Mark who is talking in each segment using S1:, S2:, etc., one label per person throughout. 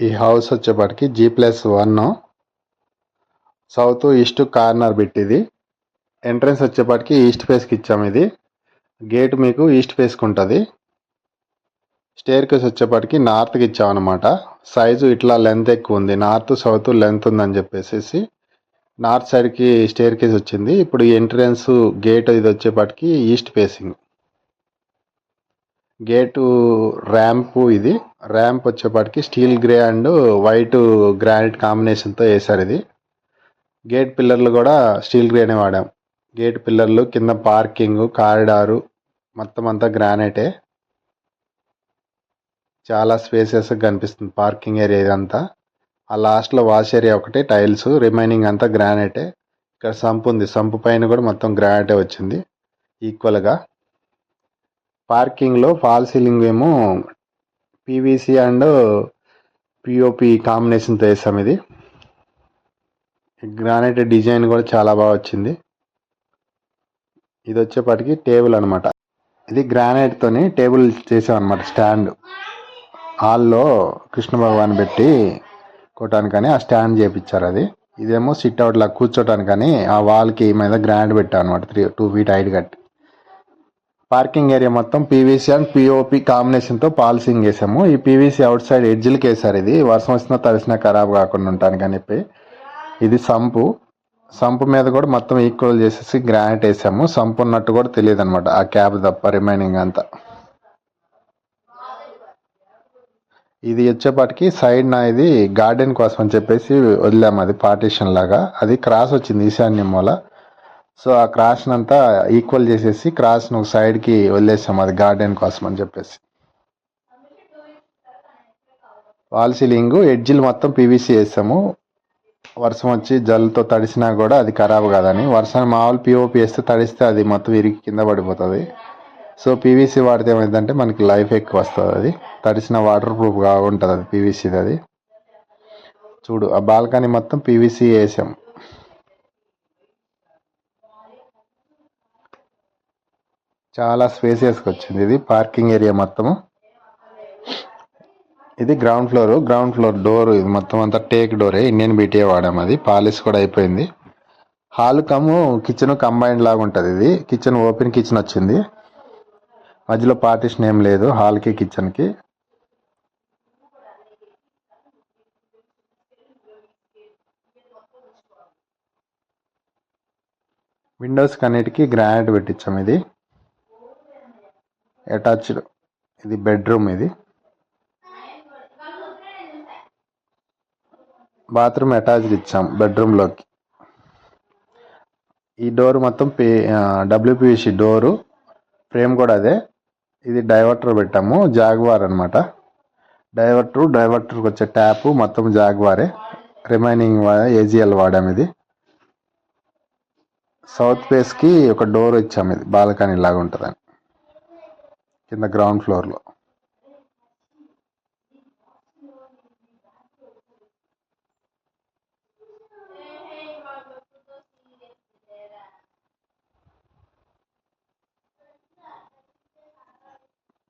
S1: ఈ హౌస్ వచ్చేప్పటికి G+1 south east corner bit. ఇది ఎంట్రన్స్ వచ్చేప్పటికి ఈస్ట్ ఫేస్కి ఇచ్చాము. ఇది గేట్ మీకు ఈస్ట్ ఫేస్కి ఉంటుంది. స్టేర్ కేస్ వచ్చేప్పటికి నార్త్కి ఇచ్చామన్నమాట. సైజు ఇట్లా లెంత్ ఎక్కువ ఉంది, నార్త్ సౌత్ లెంత్ ఉందని చెప్పేసి నార్త్ సైడ్కి స్టేర్ కేస్ వచ్చింది. ఇప్పుడు ఎంట్రన్స్ గేట్ ఇది వచ్చేప్పటికి ఈస్ట్ ఫేసింగ్. గేటు ర్యాంప్, ఇది ర్యాంప్ వచ్చేప్పటికి steel grey and white granite కాంబినేషన్తో వేశారు. ఇది గేట్ పిల్లర్లు కూడా స్టీల్ గ్రేనే వాడాం. గేట్ పిల్లర్లు కింద పార్కింగ్ కారిడారు మొత్తం అంతా గ్రానైటే. చాలా స్పేసెస్గా కనిపిస్తుంది పార్కింగ్ ఏరియా ఇదంతా. ఆ లాస్ట్లో వాష్ ఏరియా ఒకటి టైల్స్, రిమైనింగ్ అంతా గ్రానైటే. ఇక్కడ సంప్ ఉంది, సంపు పైన కూడా మొత్తం గ్రానైటే వచ్చింది ఈక్వల్గా. పార్కింగ్లో ఫాల్ సీలింగ్ ఏమో పీవీసీ అండ్ పిఓపి కాంబినేషన్తో వేసాం. ఇది గ్రానైట్ డిజైన్ కూడా చాలా బాగా వచ్చింది. ఇది వచ్చేప్పటికి టేబుల్ అనమాట. ఇది గ్రానైట్తోని టేబుల్ చేసాం అనమాట. స్టాండ్ హాల్లో కృష్ణ భగవాన్ పెట్టి కొట్టడానికని ఆ స్టాండ్ చేపించారు. అది ఇదేమో సిట్ అవుట్ లా కూర్చోటానికని ఆ వాల్కి మీద గ్రానైట్ పెట్టాం అనమాట. 2 feet హైట్ కట్టి. పార్కింగ్ ఏరియా మొత్తం పీవీసీ అండ్ పిఓపి కాంబినేషన్తో పాలిసింగ్ వేసాము. ఈ పీవీసీ అవుట్ సైడ్ ఎడ్జ్లకి వేసారు. ఇది వర్షం వచ్చినా తడిసినా ఖరాబ్ కాకుండా ఉంటానికి అని చెప్పి. ఇది సంపు మీద కూడా మొత్తం ఈక్వల్ చేసేసి గ్రానైట్ వేసాము. సంపు ఉన్నట్టు కూడా తెలియదు అనమాట, ఆ క్యాబ్ తప్ప రిమైనింగ్ అంతా. ఇది వచ్చేపాటికి సైడ్ నా ఇది గార్డెన్ కోసం అని చెప్పేసి వదిలాము. అది పార్టీషన్ లాగా, అది క్రాస్ వచ్చింది ఈశాన్యం మూల. సో ఆ క్రాస్ని అంతా ఈక్వల్ చేసేసి క్రాస్ను సైడ్కి వదిలేసాము, అది గార్డెన్ కోసం అని చెప్పేసి. వాల్ సీలింగ్ ఎడ్జిలు మొత్తం పీవీసీ వేసాము. వర్షం వచ్చి జల్లుతో తడిసినా కూడా అది ఖరాబ్ కాదని. వర్షం మామూలు పిఓపి వేస్తే తడిస్తే అది మొత్తం విరిగి కింద పడిపోతుంది. సో పీవీసీ వాడితే ఏమైందంటే మనకి లైఫ్ ఎక్కువ వస్తుంది. అది తడిసిన వాటర్ ప్రూఫ్గా ఉంటుంది అది పీవీసీది. అది చూడు, ఆ బాల్కనీ మొత్తం పీవీసీ వేసాం. చాలా స్పేసియస్గా వచ్చింది. ఇది పార్కింగ్ ఏరియా మొత్తము. ఇది గ్రౌండ్ ఫ్లోర్ డోర్. ఇది మొత్తం అంతా టేక్ డోరే, ఇండియన్ బీటీఏ వాడాము. అది పాలిష్ కూడా అయిపోయింది. హాల్ కమ్ కిచెన్ కంబైన్డ్ లాగా ఉంటుంది. ఇది కిచెన్ ఓపెన్ కిచెన్ వచ్చింది. మధ్యలో పార్టిషన్ ఏం లేదు హాల్కి కిచెన్కి. విండోస్ కన్నిటికి గ్రానైట్ పెట్టించాం. ఇది అటాచ్డ్, ఇది బెడ్రూమ్. ఇది బాత్రూమ్ అటాచ్డ్ ఇచ్చాం బెడ్రూమ్లోకి. ఈ డోర్ మొత్తం డబ్ల్యూపీవీసీ డోరు, ఫ్రేమ్ కూడా అదే. ఇది డైవర్టర్ పెట్టాము, జాగ్వార్ అనమాట. డైవర్టర్కి వచ్చే ట్యాప్ మొత్తం జాగ్వారే, రిమైనింగ్ ఏజిఎల్ వాడాము. ఇది సౌత్ ఫేస్కి ఒక డోర్ ఇచ్చాము. ఇది బాల్కనీ లాగా ఉంటుందని కింద గ్రౌండ్ ఫ్లోర్లో.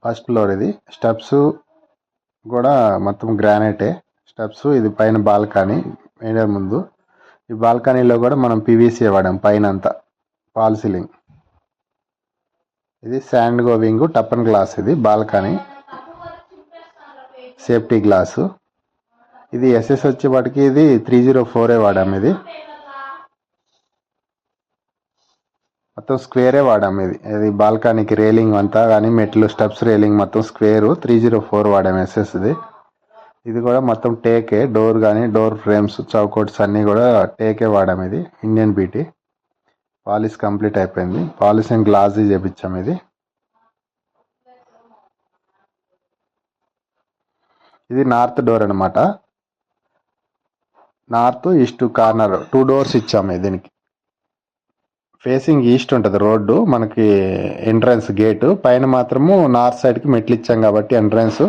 S1: First floor. ఇది స్టెప్స్ కూడా మొత్తం గ్రానైటే స్టెప్స్. ఇది పైన బాల్కనీ ముందు. ఈ బాల్కనీలో కూడా మనం పీవీసీ వాడాం పైన అంతా, ఫాల్ సీలింగ్. ఇది శాండ్ గోవింగ్ టప్పన్ గ్లాస్. ఇది బాల్కనీ సేఫ్టీ గ్లాసు. ఇది ఎస్ఎస్ వచ్చేపాటికి ఇది 304 వాడాము. ఇది మొత్తం స్క్వేరే వాడాము. ఇది బాల్కనీకి రేలింగ్ అంతా కానీ మెట్లు స్టెప్స్ రేలింగ్ మొత్తం స్క్వేరు 304 వాడాము ఎస్ఎస్. ఇది కూడా మొత్తం టేకే. డోర్ కానీ డోర్ ఫ్రేమ్స్ చౌకోట్స్ అన్నీ కూడా టేకే వాడాము. ఇది ఇండియన్ బీటీ. పాలిష్ కంప్లీట్ అయిపోయింది. పాలిష్ అండ్ గ్లాసీ చేపించాము. ఇది నార్త్ డోర్ అనమాట. నార్త్ ఈస్ట్ కార్నర్ 2 doors ఇచ్చాము. దీనికి ఫేసింగ్ ఈస్ట్ ఉంటుంది రోడ్డు మనకి. ఎంట్రన్స్ గేటు పైన మాత్రము నార్త్ సైడ్కి మెట్లు ఇచ్చాం కాబట్టి ఎంట్రన్స్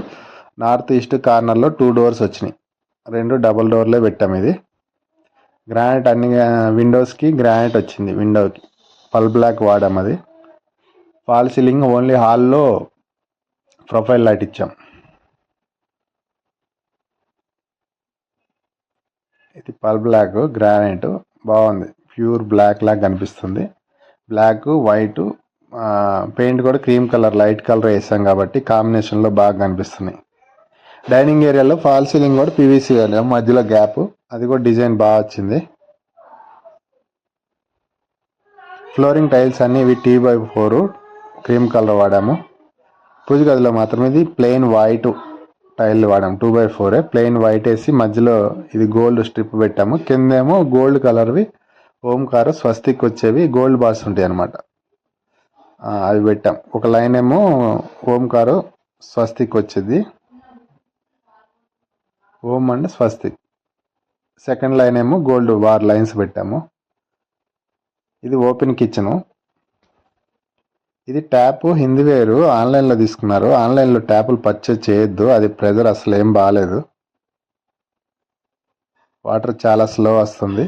S1: నార్త్ ఈస్ట్ కార్నర్లో 2 doors వచ్చినాయి. 2 double డోర్లే పెట్టాము. ఇది గ్రానైట్ అన్ని విండోస్కి గ్రానైట్ వచ్చింది. విండోకి పల్ బ్లాక్ వాడాము. అది ఫాల్ సీలింగ్ ఓన్లీ హాల్లో ప్రొఫైల్ లైట్ ఇచ్చాం. ఇది పల్ బ్లాక్ గ్రానైట్ బాగుంది, ప్యూర్ బ్లాక్ లాగా కనిపిస్తుంది. బ్లాక్ వైట్ పెయింట్ కూడా క్రీమ్ కలర్ లైట్ కలర్ వేసాం కాబట్టి కాంబినేషన్లో బాగా కనిపిస్తున్నాయి. డైనింగ్ ఏరియాలో ఫాల్ సీలింగ్ కూడా పీవీసీ మధ్యలో గ్యాప్, అది కూడా డిజైన్ బాగా వచ్చింది. ఫ్లోరింగ్ టైల్స్ అన్నీ ఇవి T/4 క్రీమ్ కలర్ వాడాము. పూజ గదిలో మాత్రం ఇది ప్లెయిన్ వైట్ టైల్ వాడాము. 2/4 ప్లెయిన్ వైట్ వేసి మధ్యలో ఇది గోల్డ్ స్ట్రిప్ పెట్టాము. కిందేమో గోల్డ్ కలర్వి ఓంకార స్వస్తిక్ వచ్చేవి గోల్డ్ బాల్స్ ఉంటాయి అన్నమాట, అవి పెట్టాం. ఒక లైన్ ఏమో ఓంకారు స్వస్తిక్ వచ్చేది, ఓం అండ్ స్వస్తిక్. సెకండ్ లైన్ ఏమో గోల్డ్ బార్ లైన్స్ పెట్టాము. ఇది ఓపెన్ కిచెను. ఇది ట్యాప్ హిందీవేరు ఆన్లైన్లో తీసుకున్నారు. ఆన్లైన్లో ట్యాపులు పర్చేజ్ చేయొద్దు, అది ప్రెజర్ అసలు ఏం బాగాలేదు, వాటర్ చాలా స్లో వస్తుంది.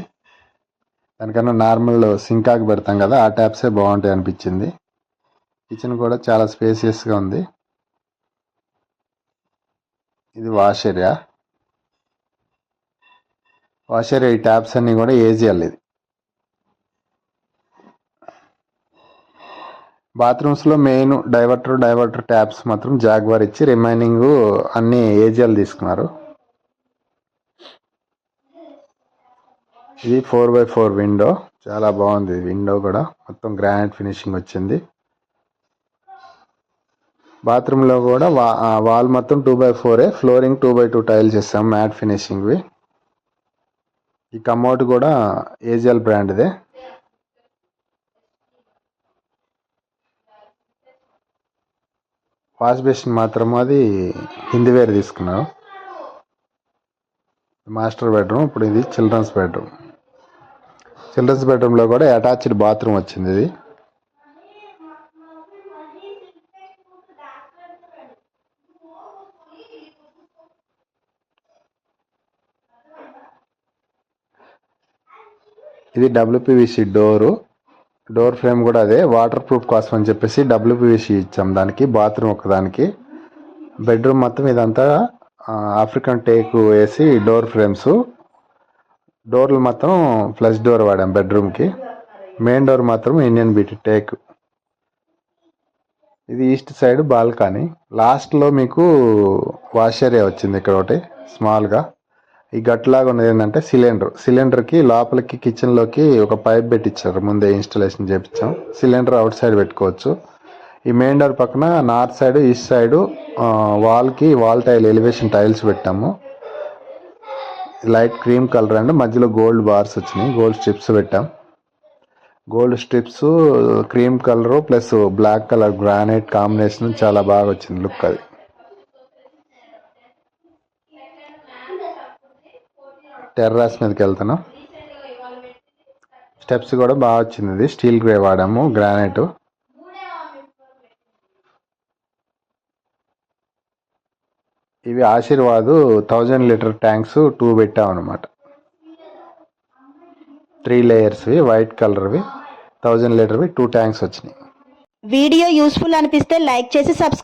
S1: దానికన్నా నార్మల్ సింకాకి పెడతాం కదా, ఆ ట్యాప్సే బాగుంటాయి అనిపించింది. కిచెన్ కూడా చాలా స్పేసియస్గా ఉంది. ఇది వాష్ ఏరియా. ఈ ట్యాప్స్ అన్నీ కూడా ఏజిఎల్. ఇది బాత్రూమ్స్లో మెయిన్ డైవర్టర్ ట్యాప్స్ మాత్రం జాగ్వార్ ఇచ్చి రిమైనింగ్ అన్నీ ఏజిఎల్ తీసుకున్నారు. ఇది 4/4 విండో, చాలా బాగుంది. విండో కూడా మొత్తం గ్రానైట్ ఫినిషింగ్ వచ్చింది. బాత్రూంలో కూడా వాల్ మొత్తం 2/4, ఫ్లోరింగ్ 2/2 టైల్స్ ఇస్తాం మ్యాట్ ఫినిషింగ్వి. ఈ కమోడ్ కూడా ఏజిఎల్ బ్రాండ్దే. వాష్ బేసిన్ మాత్రం అది హిందీవేర్ తీసుకున్నాం. Master bedroom. ఇప్పుడు ఇది చిల్డ్రన్స్ బెడ్రూమ్లో కూడా అటాచ్డ్ బాత్రూమ్ వచ్చింది. ఇది WPVC డోర్ ఫ్రేమ్ కూడా అదే, వాటర్ ప్రూఫ్ కోసం అని చెప్పేసి WPVC ఇచ్చాం దానికి, బాత్రూమ్ ఒకదానికి. బెడ్రూమ్ మొత్తం ఇదంతా ఆఫ్రికన్ టేక్ వేసి డోర్ ఫ్రేమ్స్. డోర్లు మాత్రం ఫ్లష్ డోర్ వాడాం బెడ్రూమ్కి. మెయిన్ డోర్ మాత్రం ఇండియన్ బీటీ టేక్. ఇది ఈస్ట్ సైడ్ బాల్కనీ. లాస్ట్లో మీకు వాష్ ఏరియా వచ్చింది ఇక్కడ ఒకటి స్మాల్గా. ఈ గట్లాగా ఉన్నది ఏంటంటే సిలిండర్కి లోపలికి కిచెన్లోకి ఒక పైప్ పెట్టించారు, ముందే ఇన్స్టాలేషన్ చేయించాం. సిలిండర్ అవుట్ సైడ్ పెట్టుకోవచ్చు. ఈ మెయిన్ డోర్ పక్కన నార్త్ సైడ్ ఈస్ట్ సైడ్ వాల్కి వాల్ టైల్ ఎలివేషన్ టైల్స్ పెట్టాము. లైట్ క్రీమ్ కలర్ అండ్ మధ్యలో గోల్డ్ బార్స్ వచ్చినాయి, గోల్డ్ స్ట్రిప్స్ పెట్టాం. Gold strips cream colour plus black colour granite combination చాలా బాగా వచ్చింది లుక్. అది టెర్రాస్ మీదకి వెళ్తున్నాం. స్టెప్స్ కూడా బాగా వచ్చింది. ఇది స్టీల్ గ్రే వాడాము, గ్రానైట్. ఇవి ఆశీర్వాద్ 1000 లీటర్ ట్యాంక్స్ 2 పెట్టాం అనమాట. 3 లేయర్స్వి వైట్ కలర్వి 1000 లీటర్వి 2 ట్యాంక్స్ వచ్చినాయి.
S2: వీడియో యూస్ఫుల్ అనిపిస్తే లైక్ చేసి సబ్స్క్రైబ్